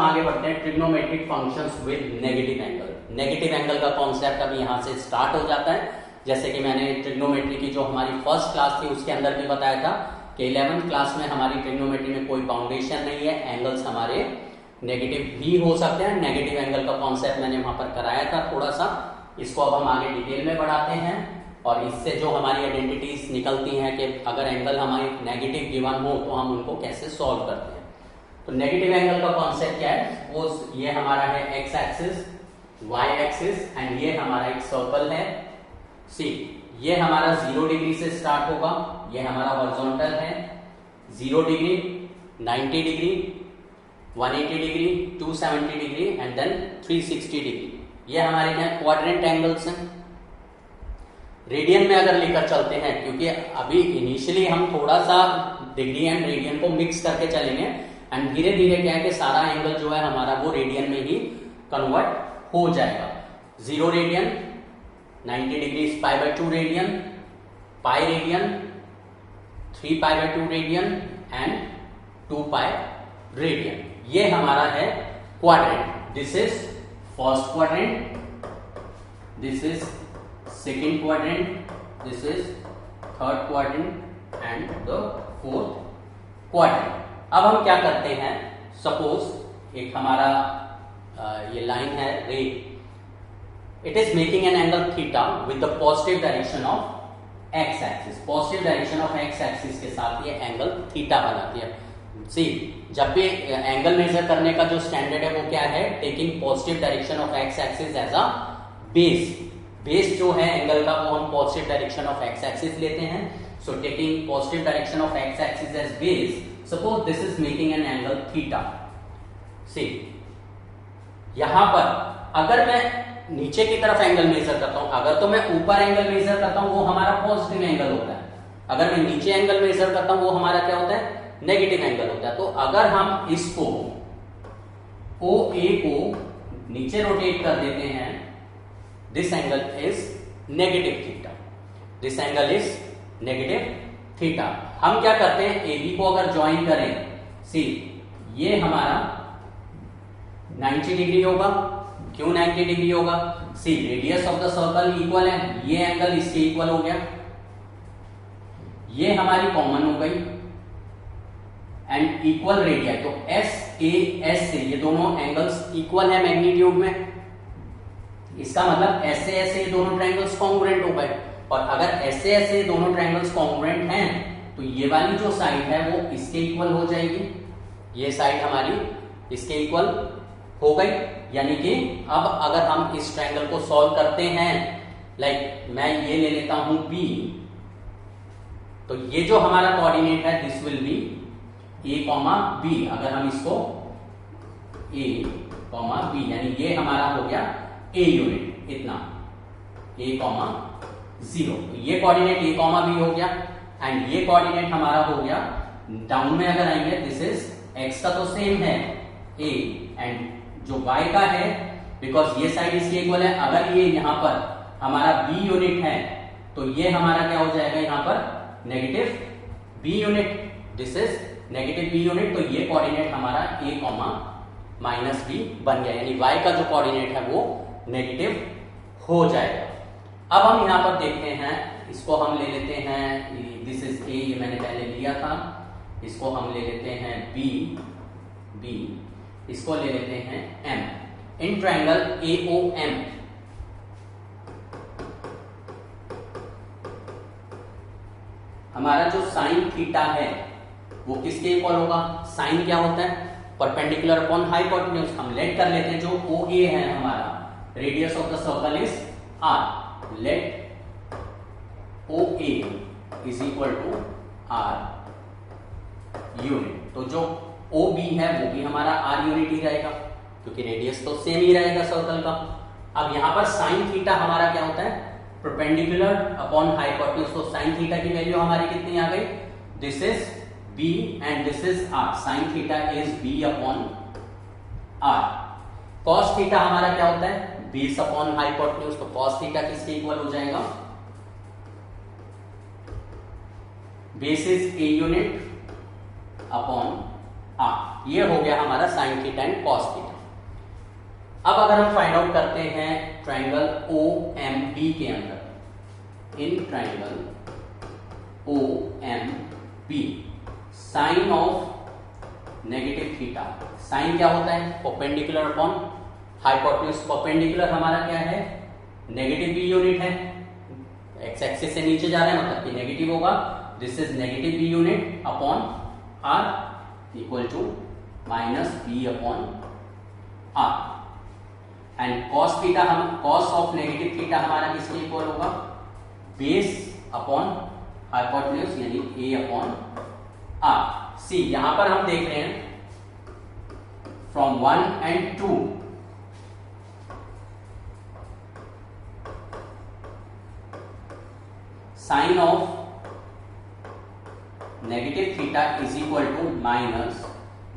हम आगे बढ़ते हैं trigonometric functions with negative angle. Negative angle का कॉन्सेप्ट अभी यहाँ से स्टार्ट हो जाता है। जैसे कि मैंने ट्रिग्नोमेट्री की जो हमारी फर्स्ट क्लास थी उसके अंदर भी बताया था कि 11th क्लास में हमारी ट्रिग्नोमेट्री में कोई बाउंडेशन नहीं है, एंगल्स हमारे नेगेटिव भी हो सकते हैं। नेगेटिव एंगल का कॉन्सेप्ट मैंने वहां पर कराया था थोड़ा सा, इसको अब हम आगे डिटेल में बढ़ाते हैं और इससे जो हमारी आइडेंटिटीज निकलती हैं कि अगर एंगल हमारी नेगेटिव गिवन हो तो हम उनको कैसे सॉल्व करते हैं। तो नेगेटिव एंगल का कॉन्सेप्ट क्या है, सपोज ये हमारा है X axis, Y axis and ये हमारा एक सर्कल है सी। ये हमारा 0 डिग्री से स्टार्ट होगा, ये हमारा हॉरिजॉन्टल है 0 degree, 90 degree, 180 degree, 270 degree and then 360 degree. ये हमारे क्या क्वाड्रेंट एंगल्स हैं। रेडियन में अगर लेकर चलते हैं, क्योंकि अभी इनिशियली हम थोड़ा सा डिग्री एंड रेडियन को मिक्स करके चलेंगे एंड धीरे धीरे क्या है कि सारा एंगल जो है हमारा वो रेडियन में ही कन्वर्ट हो जाएगा। 0 radian, 90 degree pi by 2 radian, pi radian, 3 pi by 2 radian and 2 pi radian. ये हमारा है quadrant. This is first quadrant, this is second quadrant, this is third quadrant and the fourth quadrant. अब हम क्या करते हैं, सपोज एक हमारा ये लाइन है रे, it is making an angle theta with the positive direction of X axis. Positive direction of X axis के साथ ये एंगल थीटा बनाती है। सी, जब भी एंगल मेजर करने का जो स्टैंडर्ड है वो क्या है, taking positive direction of X axis as a base. Base जो है एंगल का वो हम positive direction of X axis लेते हैं। So taking positive direction of X axis as base, suppose this is making an angle theta. See, यहां पर अगर मैं नीचे की तरफ एंगल मेजर करता हूं, अगर तो मैं ऊपर एंगल मेजर करता हूं वो हमारा पॉजिटिव एंगल होता है, अगर मैं नीचे एंगल मेजर करता हूं वो हमारा क्या होता है, नेगेटिव एंगल होता है। तो अगर हम इसको OA को नीचे रोटेट कर देते हैं, this angle is negative theta, this angle is negative theta. हम क्या करते हैं, AB को अगर ज्वाइन करें, सी ये हमारा 90 डिग्री होगा। क्यों 90 डिग्री होगा, see radius of the circle equal है, ये एंगल इसके इक्वल हो गया, ये हमारी कॉमन हो गई एंड इक्वल रेडियस। तो SAS से ये दोनों एंगल्स इक्वल है मैग्नीट्यूड में, इसका मतलब SAS से ये दोनों ट्रायंगल्स कॉन्ग्रुएंट हो गए। और अगर SAS से दोनों ट्रायंगल्स कॉन्ग्रुएंट हैं तो ये वाली जो साइड है वो इसके इक्वल हो जाएगी, ये साइड हमारी इसके इक्वल हो गई। यानी कि अब अगर हम इस ट्रायंगल को सॉल्व करते हैं, लाइक मैं ये ले लेता हूं B, तो ये जो हमारा कोऑर्डिनेट है this will be A, B। अगर हम इसको A, B यानी ये हमारा हो गया A यूनिट, इतना A, 0। तो ये कोऑर्डिनेट A, B हो गया एंड ये कोऑर्डिनेट हमारा हो गया डाउन में अगर आएंगे, दिस इज x का तो सेम है A एंड जो y का है, बिकॉज ये साइड इसके इक्वल है। अगर ये यहां पर हमारा B यूनिट है तो ये हमारा क्या हो जाएगा, यहां पर negative B unit, this is negative B unit. तो ये कोऑर्डिनेट हमारा A, B बन गया, यानी y का जो कोऑर्डिनेट है वो नेगेटिव हो जाएगा। अब हम यहां पर देखते हैं, इसको हम ले लेते हैं, दिस इज A, ये मैंने पहले लिया था, इसको हम ले लेते हैं B, इसको ले लेते हैं M। इन ट्रायंगल AOM हमारा जो साइन थीटा है वो किसके इक्वल होगा, साइन क्या होता है, परपेंडिकुलर अपॉन हाइपोटेन्यूज। हम लेट कर लेते हैं जो OA है हमारा, radius of the circle is R, let OA is equal to R unit. तो जो OB है वो भी हमारा R यूनिट ही रहेगा, क्योंकि रेडियस तो सेम ही रहेगा सर्कल का। अब यहां पर साइन थीटा हमारा क्या होता है, परपेंडिकुलर अपॉन हाइपोटेन्यूज। तो साइन थीटा की वैल्यू हमारी कितनी आ गई, this is B and this is R, sine theta is B upon R। Cos theta हमारा क्या होता है, बेस अपॉन हाइपोटेन्यूज। तो कॉस थीटा किसके इक्वल हो जाएगा, base is A unit upon R। ये हो गया हमारा sign theta and cos theta. अब अगर हम फाइंड आउट करते हैं ट्रायंगल OMB के अंदर, in triangle OMB sine of negative theta, sine क्या होता है? Perpendicular upon hypotenuse. परपेंडिकुलर हमारा क्या है? नेगेटिव बी यूनिट है, एक्स एक्सिस से नीचे जा रहा है मतलब कि नेगेटिव होगा। This is negative b unit upon r equal to minus b upon r. And cos theta, हम कॉस ऑफ नेगेटिव थीटा हमारा किसके इक्वल होगा? बेस अपॉन हाइपोटेन्यूज यानी ए अपॉन आर। सी यहां पर हम देख रहे हैं from 1 and 2 sine of negative theta is equal to minus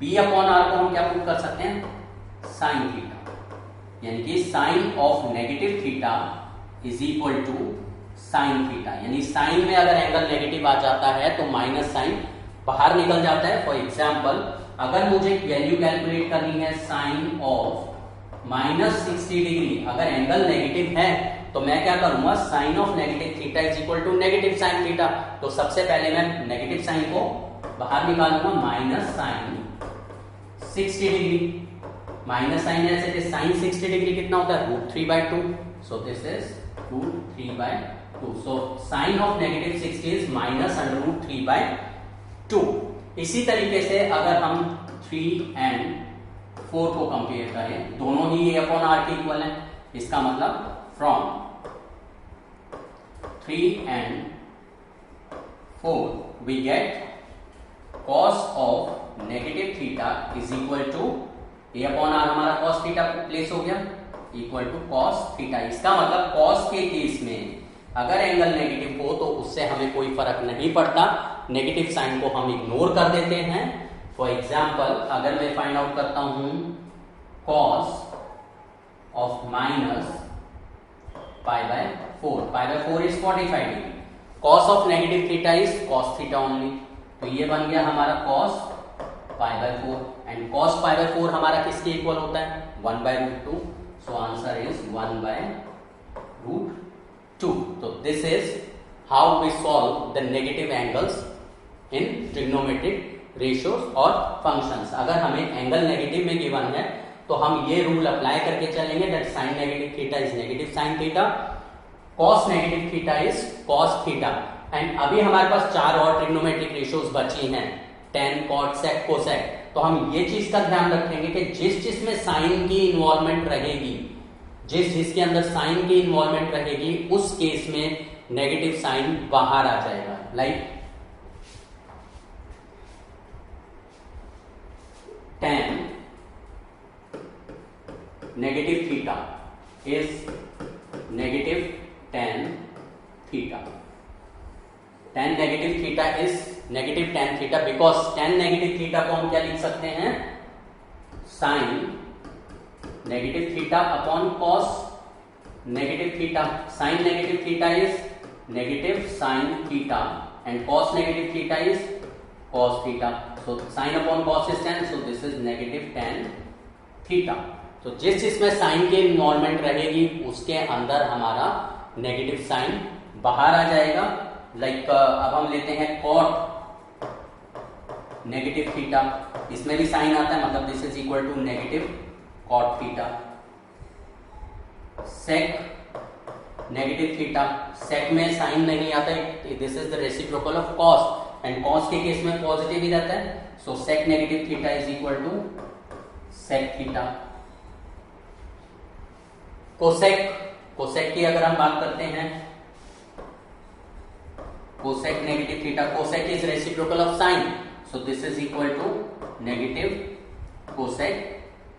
b upon r को हम क्या प्रूव कर सकते हैं? साइन थीटा, यानी कि sine of negative theta is equal to sine theta. यानी साइन में अगर एंगल नेगेटिव आ जाता है तो माइनस साइन बाहर निकल जाता है। फॉर एग्जाम्पल अगर मुझे वैल्यू कैलकुलेट करनी है साइन ऑफ -60 डिग्री, अगर एंगल नेगेटिव है तो मैं क्या करूंगा? Sine of negative theta is equal to negative sine theta. तो सबसे पहले मैं नेगेटिव साइन को बाहर निकालूंगा, minus sine 60 degree. Minus sine ऐसे कि साइन 60 डिग्री कितना होता है? √3/2। So this is √3/2। So sine of negative 60 is minus √3/2। इसी तरीके से अगर हम 3 and 4 को कंपेयर करें, दोनों ही a अपॉन आर के इक्वल है। इसका मतलब from 3 and 4 we get cos of negative theta is equal to a upon r, हमारा cos थीटा प्लेस हो गया, इक्वल टू cos थीटा। इसका मतलब cos के केस में अगर एंगल नेगेटिव हो तो उससे हमें कोई फर्क नहीं पड़ता, नेगेटिव साइन को हम इग्नोर कर देते हैं। फॉर एग्जाम्पल अगर मैं फाइंड आउट करता हूं cos of -π/4, π/4 is 45 degree, cos of negative theta is cos theta only. तो ये बन गया हमारा cos π/4 एंड cos π/4 हमारा किसके इक्वल होता है? 1/√2। So answer is 1/√2। तो this is how we solve the negative angles in trigonometric ratios और फंक्शंस। अगर हमें एंगल नेगेटिव में गिवन है तो हम ये रूल अप्लाई करके चलेंगे that sine negative theta is negative sine theta, cos negative theta is cos theta. And अभी हमारे पास 4 और ट्रिग्नोमेट्रिक रेशियोज बची हैं, tan, cot, sec, cosec। तो हम ये चीज का ध्यान रखेंगे कि जिस जिसमें साइन की इन्वॉल्वमेंट रहेगी, जिस जिसके अंदर साइन की इन्वॉल्वमेंट रहेगी, उस केस में नेगेटिव साइन बाहर आ जाएगा। Like tan negative theta is negative tan theta. tan negative theta is negative tan theta because tan negative theta को हम क्या लिख सकते हैं? Sine negative theta upon cos negative theta. Sine negative theta is negative sine theta and cos negative theta is cos theta. So sine upon cos is tan, so this is negative tan theta. तो जिस जिसमें sign की involvement रहेगी उसके अंदर हमारा negative sign बाहर आ जाएगा। लाइक अब हम लेते हैं कॉट नेगेटिव थीटा, इसमें भी साइन आता है, मतलब this is equal to negative cot theta. Sec negative theta, sec में साइन नहीं आता है, this is the reciprocal of cos and cos के केस में पॉजिटिव ही रहता है। So sec negative theta is equal to sec theta. Cosec, cosec की अगर हम बात करते हैं, cosec negative theta, cosec is reciprocal of sine, so this is equal to negative cosec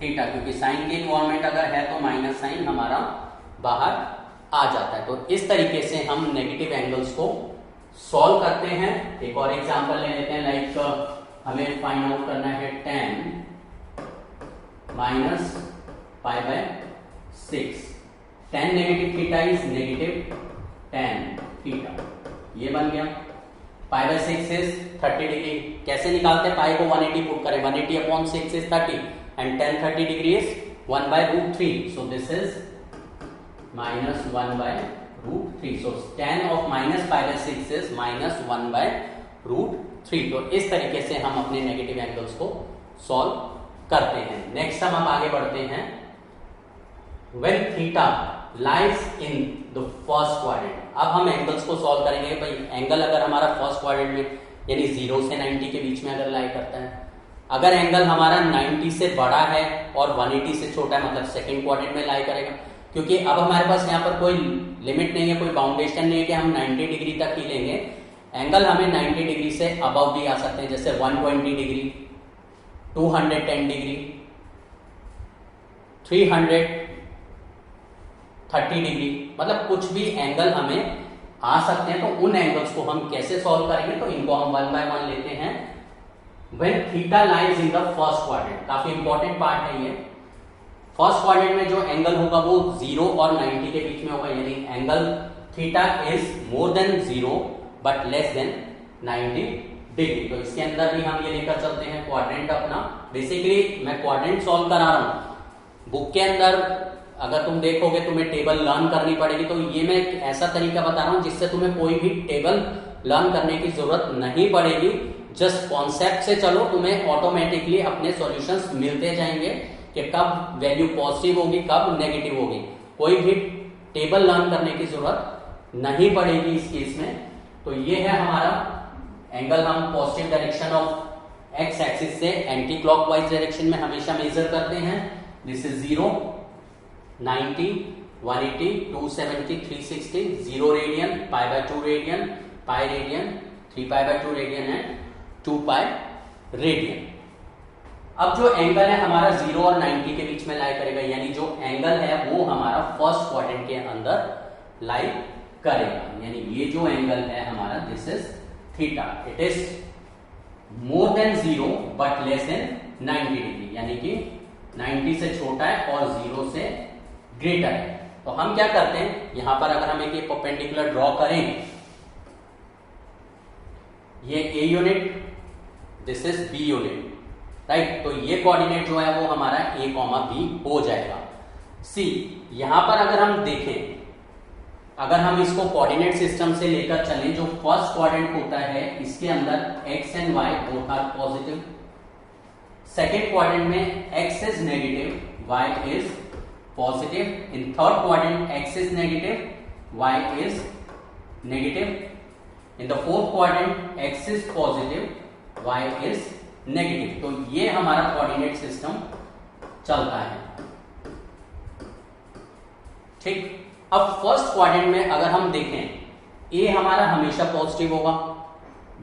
theta, क्योंकि साइन की इन्वॉल्वमेंट अगर है तो माइनस साइन हमारा बाहर आ जाता है। तो इस तरीके से हम नेगेटिव एंगल्स को सॉल्व करते हैं। एक और एग्जांपल ले लेते हैं, लाइक हमें फाइंड आउट करना है tan -π/6। tan negative theta is negative tan theta, ये बन गया। Pi by 6 is 30 degree. कैसे निकालते हैं? पाई को 180 पुट करें, 180 upon 6 is 30 and tan 30 degree is 1/√3, so this is -1/√3, so tan of minus pi by 6 is -1/√3। तो इस तरीके से हम अपने नेगेटिव एंगल्स को सॉल्व करते हैं। नेक्स्ट हम आगे बढ़ते हैं। When theta lies in the first quadrant, अब हम एंगल्स को सॉल्व करेंगे। भाई एंगल अगर हमारा फर्स्ट क्वाड्रेंट में यानी 0 से 90 के बीच में अगर लाई करता है, अगर एंगल हमारा 90 से बड़ा है और 180 से छोटा है, मतलब सेकंड क्वाड्रेंट में लाई करेगा। क्योंकि अब हमारे पास यहाँ पर कोई लिमिट नहीं है, कोई बाउंडेशन नहीं है कि हम 90 डिग्री तक ही लेंगे। एंगल हमें 90 डिग्री से अबव भी आ सकते हैं, जैसे 120 डिग्री, 210 डिग्री, 330 डिग्री, मतलब कुछ भी एंगल हमें आ सकते हैं। तो उन एंगल्स को हम कैसे सॉल्व करेंगे? तो इनको हम 1 बाय 1 लेते हैं। When theta lies in the first quadrant, काफी इंपॉर्टेंट पार्ट है ये। फर्स्ट क्वाड्रेंट में जो एंगल होगा वो 0 और 90 के बीच में होगा, यानी angle theta is more than 0 but less than 90 degree. तो इसके अंदर भी हम ये लेकर चलते हैं क्वाड्रेंट अपना। बेसिकली मैं क्वाड्रेंट सॉल्व करा रहा हूं। बुक के अंदर अगर तुम देखोगे तुम्हें टेबल लर्न करनी पड़ेगी, तो ये मैं एक ऐसा तरीका बता रहा हूं जिससे तुम्हें कोई भी टेबल लर्न करने की जरूरत नहीं पड़ेगी। जस्ट कॉन्सेप्ट से चलो, तुम्हें ऑटोमेटिकली अपने सॉल्यूशंस मिलते जाएंगे कि कब वैल्यू पॉजिटिव होगी, कब नेगेटिव होगी। कोई भी टेबल लर्न करने की जरूरत नहीं पड़ेगी इस केस में। तो ये है हमारा एंगल, हम positive direction of X axis से एंटी क्लॉकवाइज डायरेक्शन में हमेशा मेजर करते हैं। This is 0, 90, 180, 270, 360, 0 radian, pi by 2 radian, pi radian, 3 pi by 2 radian and 2 pi radian. अब जो एंगल है हमारा 0 और 90 के बीच में लाई करेगा, यानी जो एंगल है वो हमारा फर्स्ट क्वाड्रेंट के अंदर लाई करेगा। यानी ये जो एंगल है हमारा, this is theta, it is more than 0 but less than 90 degree, यानी कि 90 से छोटा है और 0 से ग्रेटर है। तो हम क्या करते हैं, यहां पर अगर हम एक परपेंडिकुलर ड्रॉ करें, ये A unit, this is B unit, right. तो ये कोऑर्डिनेट जो है वो हमारा ए कॉमा बी हो जाएगा। सी, यहां पर अगर हम देखें, अगर हम इसको कोऑर्डिनेट सिस्टम से लेकर चलें, जो फर्स्ट क्वाड्रेंट होता है इसके अंदर X and Y both are positive, second quadrant में X is negative, Y is positive, in third quadrant X is negative, Y is negative, in the fourth quadrant X is positive, Y is negative. तो ये हमारा coordinate system चलता है, ठीक। अब first quadrant में अगर हम देखें, ए हमारा हमेशा पॉजिटिव होगा,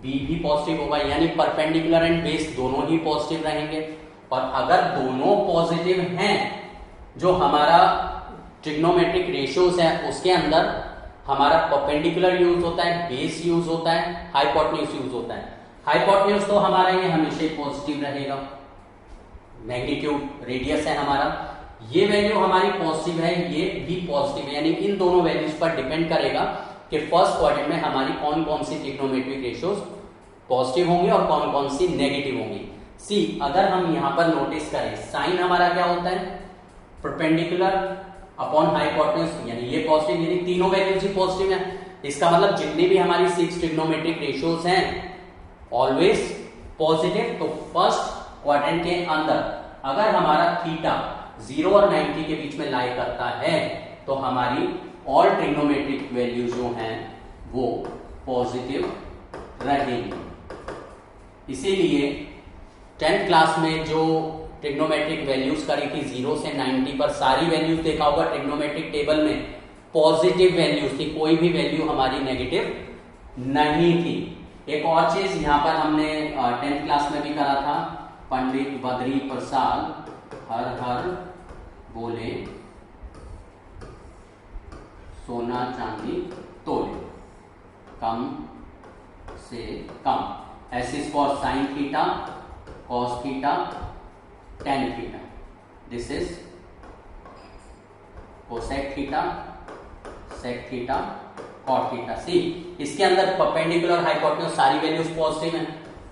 बी भी पॉजिटिव होगा, यानी परपेंडिकुलर एंड बेस दोनों ही पॉजिटिव रहेंगे। और अगर दोनों पॉजिटिव हैं, जो हमारा ट्रिग्नोमेट्रिक रेशियोज है उसके अंदर हमारा परपेंडिकुलर यूज होता है, बेस यूज होता है, हाइपोटेन्यूज यूज होता है। हाइपोटेन्यूज तो हमारा ये हमेशा पॉजिटिव रहेगा, मैग्नीट्यूड रेडियस है हमारा, ये वैल्यू हमारी पॉजिटिव है, ये भी पॉजिटिव है, यानी इन दोनों वैल्यूज पर डिपेंड करेगा कि फर्स्ट क्वाड्रेंट में हमारी कौन कौन सी ट्रिग्नोमेट्रिक रेशियोज पॉजिटिव होंगी और कौन कौन सी नेगेटिव होंगी। सी, अगर हम यहां पर नोटिस करें, साइन हमारा क्या होता है, परपेंडिकुलर अपॉन हाइपोटेन्यूज, यानी ये पॉजिटिव, यानी तीनों वैल्यूज ही पॉजिटिव है। इसका मतलब जितनी भी हमारी 6 ट्रिग्नोमेट्रिक रेशियोज हैं ऑलवेज पॉजिटिव। तो फर्स्ट क्वाड्रेंट के अंदर अगर हमारा थीटा 0 और 90 के बीच में लाई करता है, तो हमारी ऑल ट्रिग्नोमेट्रिक वैल्यूज जो हैं वो पॉजिटिव रहेंगी। इसीलिए 10th क्लास में जो ट्रिग्नोमेट्रिक वैल्यूज करी थी 0 से 90 पर, सारी वैल्यूज देखा होगा ट्रिग्नोमेट्रिक टेबल में पॉजिटिव वैल्यूज थी, कोई भी वैल्यू हमारी नेगेटिव नहीं थी। एक और चीज यहां पर हमने 10th क्लास में भी करा था, पंडित बद्री प्रसाद हर हर बोले सोना चांदी तोले, कम से कम, S is for sine theta, cos theta, tan theta, this is cosec theta, sec theta, cot theta. See इसके अंदर परपेंडिकुलर हाइपोटेन्यूज सारी वैल्यूज पॉजिटिव हैं,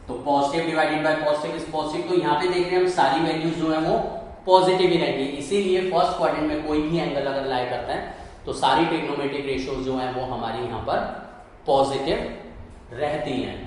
तो positive divided by positive is positive, तो यहाँ पे देख रहे हैं हम सारी वैल्यूज जो है वो पॉजिटिव ही रहेंगी। इसीलिए फर्स्ट क्वाड्रेंट में कोई भी एंगल अगर लाई करता है तो सारी ट्रिग्नोमेट्रिक रेशियोज जो है वो हमारी यहाँ पर पॉजिटिव रहती हैं।